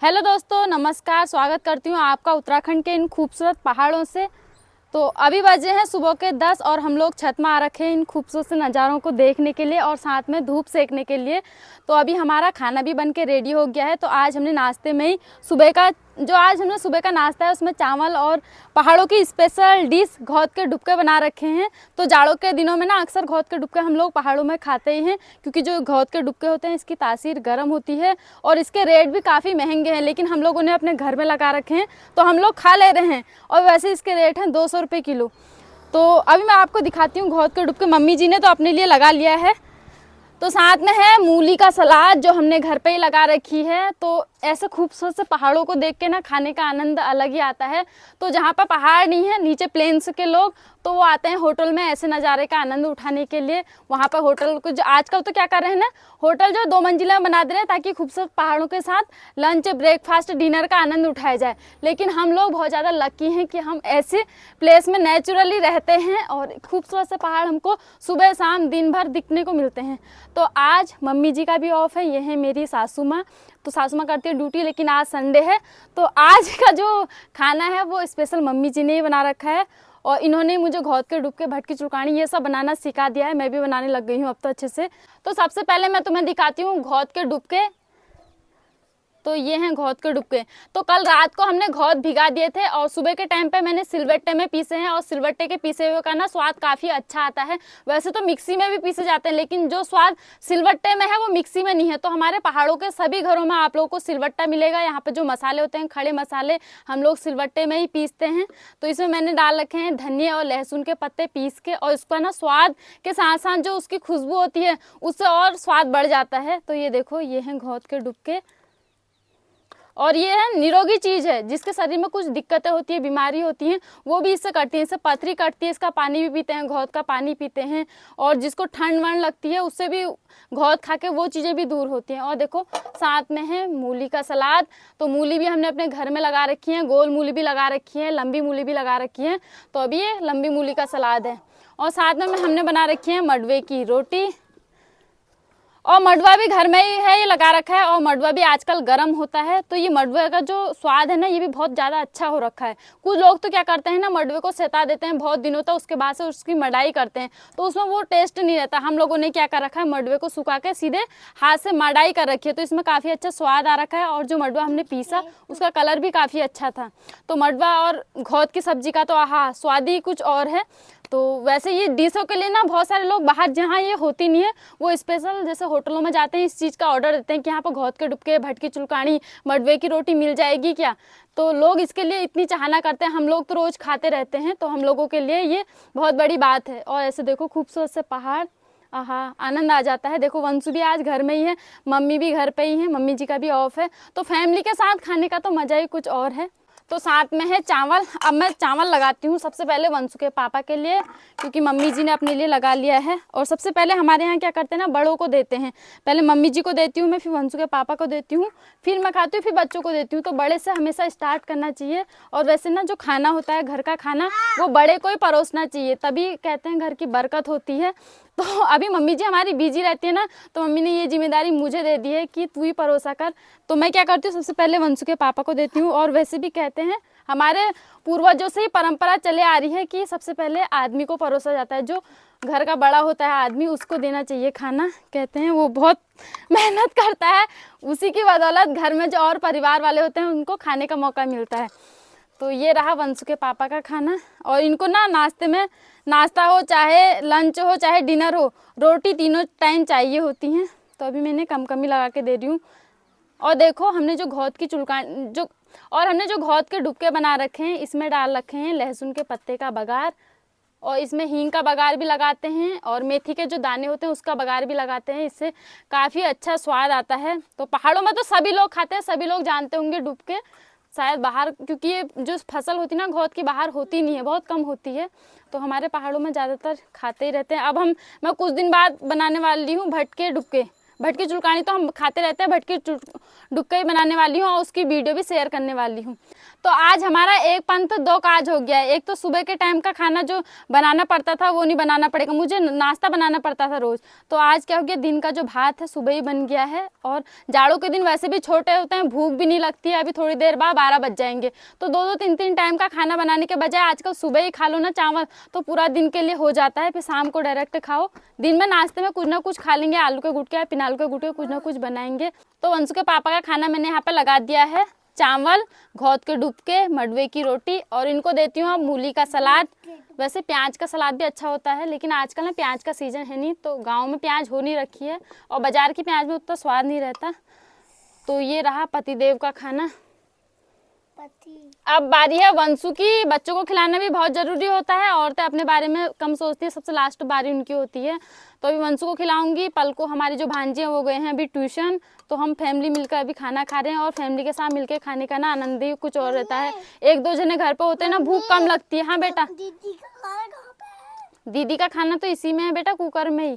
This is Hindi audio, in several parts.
हेलो दोस्तों, नमस्कार। स्वागत करती हूँ आपका उत्तराखंड के इन खूबसूरत पहाड़ों से। तो अभी बजे हैं सुबह के 10 और हम लोग छत में आ रखे हैं इन खूबसूरत से नज़ारों को देखने के लिए और साथ में धूप सेकने के लिए। तो अभी हमारा खाना भी बन के रेडी हो गया है। तो आज हमने नाश्ते में ही सुबह का नाश्ता है उसमें चावल और पहाड़ों की स्पेशल डिश घौद के डुबके बना रखे हैं। तो जाड़ों के दिनों में ना अक्सर घौद के डुबके हम लोग पहाड़ों में खाते ही हैं, क्योंकि जो घौद के डुबके होते हैं इसकी तासीर गर्म होती है और इसके रेट भी काफ़ी महंगे हैं। लेकिन हम लोगों ने अपने घर में लगा रखे हैं तो हम लोग खा ले रहे हैं। और वैसे इसके रेट हैं 200 रुपये किलो। तो अभी मैं आपको दिखाती हूँ घौद के डुबके। मम्मी जी ने तो अपने लिए लगा लिया है। तो साथ में है मूली का सलाद जो हमने घर पे ही लगा रखी है। तो ऐसे खूबसूरत से पहाड़ों को देख के ना खाने का आनंद अलग ही आता है। तो जहाँ पर पहाड़ नहीं है, नीचे प्लेन्स के लोग, तो वो आते हैं होटल में ऐसे नज़ारे का आनंद उठाने के लिए। वहाँ पर होटल कुछ आजकल तो क्या कर रहे हैं ना, होटल जो 2 मंजिला बना दे रहे हैं ताकि खूबसूरत पहाड़ों के साथ लंच, ब्रेकफास्ट, डिनर का आनंद उठाया जाए। लेकिन हम लोग बहुत ज़्यादा लकी हैं कि हम ऐसे प्लेस में नेचुरली रहते हैं और खूबसूरत से पहाड़ हमको सुबह शाम दिन भर दिखने को मिलते हैं। तो आज मम्मी जी का भी ऑफ है, ये है मेरी सासू माँ। तो सासू माँ करती है ड्यूटी, लेकिन आज संडे है तो आज का जो खाना है वो स्पेशल मम्मी जी ने ही बना रखा है। और इन्होंने मुझे घौद के डुबके, भटकी चुड़कानी ये सब बनाना सिखा दिया है। मैं भी बनाने लग गई हूँ अब तो अच्छे से। तो सबसे पहले मैं तुम्हें दिखाती हूँ घौद के डुबके। तो ये हैं घौद के डुबके। तो कल रात को हमने घौद भिगा दिए थे और सुबह के टाइम पे मैंने सिलबट्टे में पीसे हैं। और सिलबट्टे के पीसे हुए का ना स्वाद काफ़ी अच्छा आता है। वैसे तो मिक्सी में भी पीसे जाते हैं, लेकिन जो स्वाद सिलबट्टे में है वो मिक्सी में नहीं है। तो हमारे पहाड़ों के सभी घरों में आप लोगों को सिलबट्टा मिलेगा। यहाँ पे जो मसाले होते हैं, खड़े मसाले, हम लोग सिलबट्टे में ही पीसते हैं। तो इसमें मैंने डाल रखे हैं धनिया और लहसुन के पत्ते पीस के, और इसका ना स्वाद के साथ साथ जो उसकी खुशबू होती है उससे और स्वाद बढ़ जाता है। तो ये देखो, ये हैं घौद के डुबके। और ये है निरोगी चीज़ है, जिसके शरीर में कुछ दिक्कतें होती है, बीमारी होती हैं, वो भी इससे कटती है। इससे पथरी कटती है, इसका पानी भी पीते हैं, घौद का पानी पीते हैं। और जिसको ठंड वंड लगती है उससे भी घौद खा के वो चीज़ें भी दूर होती हैं। और देखो साथ में है मूली का सलाद। तो मूली भी हमने अपने घर में लगा रखी है, गोल मूली भी लगा रखी है, लंबी मूली भी लगा रखी है। तो अभी ये लंबी मूली का सलाद है। और साथ में हमने बना रखी है मडवे की रोटी। और मडवा भी घर में ही है, ये लगा रखा है। और मडवा भी आजकल गर्म होता है, तो ये मडवे का जो स्वाद है ना, ये भी बहुत ज़्यादा अच्छा हो रखा है। कुछ लोग तो क्या करते हैं ना, मडवे को सेता देते हैं बहुत दिनों तक, उसके बाद से उसकी मडाई करते हैं, तो उसमें वो टेस्ट नहीं रहता। हम लोगों ने क्या कर रखा है, मडवे को सुखा के सीधे हाथ से मडाई कर रखी है, तो इसमें काफ़ी अच्छा स्वाद आ रखा है। और जो मडवा हमने पीसा उसका कलर भी काफ़ी अच्छा था। तो मडवा और घौद की सब्जी का तो आहा स्वाद ही कुछ और है। तो वैसे ये डिशों के लिए ना बहुत सारे लोग बाहर, जहाँ ये होती नहीं है, वो स्पेशल जैसे होटलों में जाते हैं, इस चीज़ का ऑर्डर देते हैं कि यहाँ पर घौद के डुबके, भटकी चुड़कानी, मडवे की रोटी मिल जाएगी क्या। तो लोग इसके लिए इतनी चाहना करते हैं। हम लोग तो रोज़ खाते रहते हैं, तो हम लोगों के लिए ये बहुत बड़ी बात है। और ऐसे देखो खूबसूरत से पहाड़, आहा आनंद आ जाता है। देखो वंशु भी आज घर में ही है, मम्मी भी घर पे ही है, मम्मी जी का भी ऑफ है। तो फैमिली के साथ खाने का तो मज़ा ही कुछ और है। तो साथ में है चावल। अब मैं चावल लगाती हूँ सबसे पहले वंशु के पापा के लिए, क्योंकि मम्मी जी ने अपने लिए लगा लिया है। और सबसे पहले हमारे यहाँ क्या करते हैं ना, बड़ों को देते हैं। पहले मम्मी जी को देती हूँ मैं, फिर वंशु के पापा को देती हूँ, फिर मैं खाती हूँ, फिर बच्चों को देती हूँ। तो बड़े से हमेशा स्टार्ट करना चाहिए। और वैसे ना जो खाना होता है घर का खाना, वो बड़े को ही परोसना चाहिए, तभी कहते हैं घर की बरकत होती है। तो अभी मम्मी जी हमारी बिजी रहती है ना, तो मम्मी ने ये जिम्मेदारी मुझे दे दी है कि तू ही परोसा कर। तो मैं क्या करती हूँ, सबसे पहले वंशु के पापा को देती हूँ। और वैसे भी कहते हैं, हमारे पूर्वजों से ही परंपरा चले आ रही है कि सबसे पहले आदमी को परोसा जाता है। जो घर का बड़ा होता है आदमी, उसको देना चाहिए खाना। कहते हैं वो बहुत मेहनत करता है, उसी की बदौलत घर में जो और परिवार वाले होते हैं उनको खाने का मौका मिलता है। तो ये रहा वंशु के पापा का खाना। और इनको ना नाश्ते में, नाश्ता हो चाहे लंच हो चाहे डिनर हो, रोटी तीनों टाइम चाहिए होती हैं। तो अभी मैंने कम कम ही लगा के दे रही हूँ। और देखो हमने जो घौद की हमने जो घौद के डुबके बना रखे हैं, इसमें डाल रखे हैं लहसुन के पत्ते का बघार, और इसमें हींग का बघार भी लगाते हैं, और मेथी के जो दाने होते हैं उसका बघार भी लगाते हैं। इससे काफ़ी अच्छा स्वाद आता है। तो पहाड़ों में तो सभी लोग खाते हैं, सभी लोग जानते होंगे डुबके। शायद बाहर, क्योंकि ये जो फसल होती है ना घौद की, बाहर होती नहीं है, बहुत कम होती है। तो हमारे पहाड़ों में ज़्यादातर खाते ही रहते हैं। अब मैं कुछ दिन बाद बनाने वाली हूँ भटके डुबके, भटकी चुलकानी तो हम खाते रहते हैं, भटकी डुक्का ही बनाने वाली हूँ और उसकी वीडियो भी शेयर करने वाली हूँ। तो आज हमारा एक पंथ दो काज हो गया है। एक तो सुबह के टाइम का खाना जो बनाना पड़ता था वो नहीं बनाना पड़ेगा, मुझे नाश्ता बनाना पड़ता था रोज़। तो आज क्या हो गया, दिन का जो भात है सुबह ही बन गया है। और जाड़ों के दिन वैसे भी छोटे होते हैं, भूख भी नहीं लगती है। अभी थोड़ी देर बाद 12 बज जाएंगे, तो 2-2 3-3 टाइम का खाना बनाने के बजाय आजकल सुबह ही खा लो ना चावल, तो पूरा दिन के लिए हो जाता है। फिर शाम को डायरेक्ट खाओ। दिन में नाश्ते में कुछ ना कुछ खा लेंगे, आलू के गुटके या पिनालू के गुटके कुछ ना कुछ बनाएंगे। तो वंशु के पापा का खाना मैंने यहाँ पे लगा दिया है, चावल, घोद के डुबके, मडवे की रोटी, और इनको देती हूँ अब मूली का सलाद। वैसे प्याज का सलाद भी अच्छा होता है, लेकिन आजकल ना प्याज का सीजन है नहीं, तो गांव में प्याज हो नहीं रखी है और बाजार की प्याज में उतना स्वाद नहीं रहता। तो ये रहा पतिदेव का खाना। अब बारी है वंशु की। बच्चों को खिलाना भी बहुत जरूरी होता है, औरतें अपने बारे में कम सोचती है, सबसे लास्ट बारी उनकी होती है। तो अभी वंशु को खिलाऊंगी। पल को हमारी जो भांजी हैं वो गए हैं अभी ट्यूशन, तो हम फैमिली मिलकर अभी खाना खा रहे हैं। और फैमिली के साथ मिलकर खाने का ना आनंद ही कुछ और रहता है। 1-2 जने घर पे होते हैं ना, भूख कम लगती है। हाँ बेटा, दीदी का खाना तो इसी में है बेटा, कुकर में ही।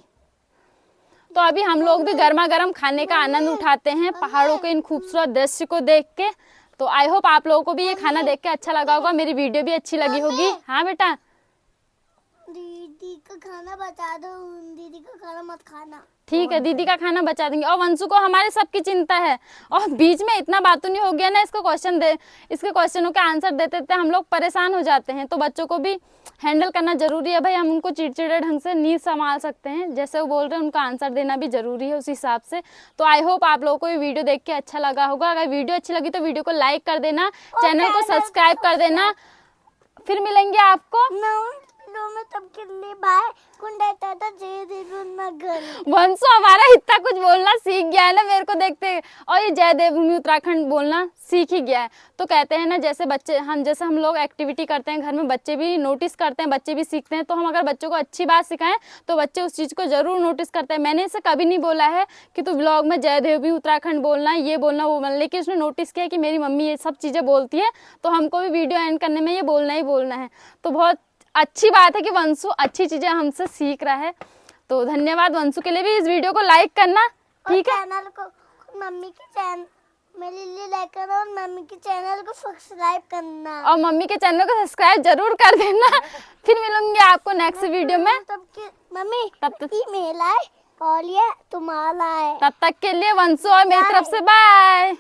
तो अभी हम लोग भी गर्मा गर्म खाने का आनंद उठाते हैं पहाड़ों के इन खूबसूरत दृश्य को देख के। तो आई होप आप लोगों को भी ये खाना देख के अच्छा लगा होगा, मेरी वीडियो भी अच्छी लगी होगी। हाँ बेटा, दीदी का खाना बचा दो, दीदी का खाना मत खाना। ठीक है, दीदी का खाना बचा देंगे। और वंशु को हमारे सबकी चिंता है। और बीच में इतना बातों नहीं हो गया ना, इसके क्वेश्चनों के आंसर देते देते हम लोग परेशान हो जाते हैं। तो बच्चों को भी हैंडल करना जरूरी है भाई, हम उनको चिड़चिड़े ढंग से नहीं संभाल सकते हैं। जैसे वो बोल रहे हैं उनका आंसर देना भी जरूरी है उस हिसाब से। तो आई होप आप लोगों को ये वीडियो देख के अच्छा लगा होगा। अगर वीडियो अच्छी लगी तो वीडियो को लाइक कर देना, चैनल को सब्सक्राइब कर देना। फिर मिलेंगे आपको में तब के लिए बाय। वंशु हमारा इतना कुछ बोलना सीख गया है ना मेरे को देखते, और ये जय देवभूमि उत्तराखंड बोलना सीख ही गया है। तो कहते हैं ना, जैसे हम लोग एक्टिविटी करते हैं घर में, बच्चे भी नोटिस करते हैं, बच्चे भी सीखते हैं। तो हम अगर बच्चों को अच्छी बात सिखाएं तो बच्चे उस चीज़ को जरूर नोटिस करते हैं। मैंने इसे कभी नहीं बोला है कि तू ब्लॉग में जय देवभूमि उत्तराखंड बोलना, ये बोलना, वो बोलना, लेकिन उसने नोटिस किया कि मेरी मम्मी ये सब चीज़ें बोलती है, तो हमको भी वीडियो एंड करने में ये बोलना ही बोलना है। तो बहुत अच्छी बात है कि वंशु अच्छी चीजें हमसे सीख रहा है। तो धन्यवाद वंशु के लिए भी। इस वीडियो को लाइक करना, ठीक है। चैनल को मम्मी के चैनल मेरे लिए लाइक करना और मम्मी के चैनल को सब्सक्राइब करना, और मम्मी के चैनल को सब्सक्राइब जरूर कर देना। फिर मिलूंगी आपको नेक्स्ट वीडियो में। मम्मी तब तक ईमेल आए और ये तुम्हारा है। तब तक के लिए वंशु और मेरी तरफ से बाय।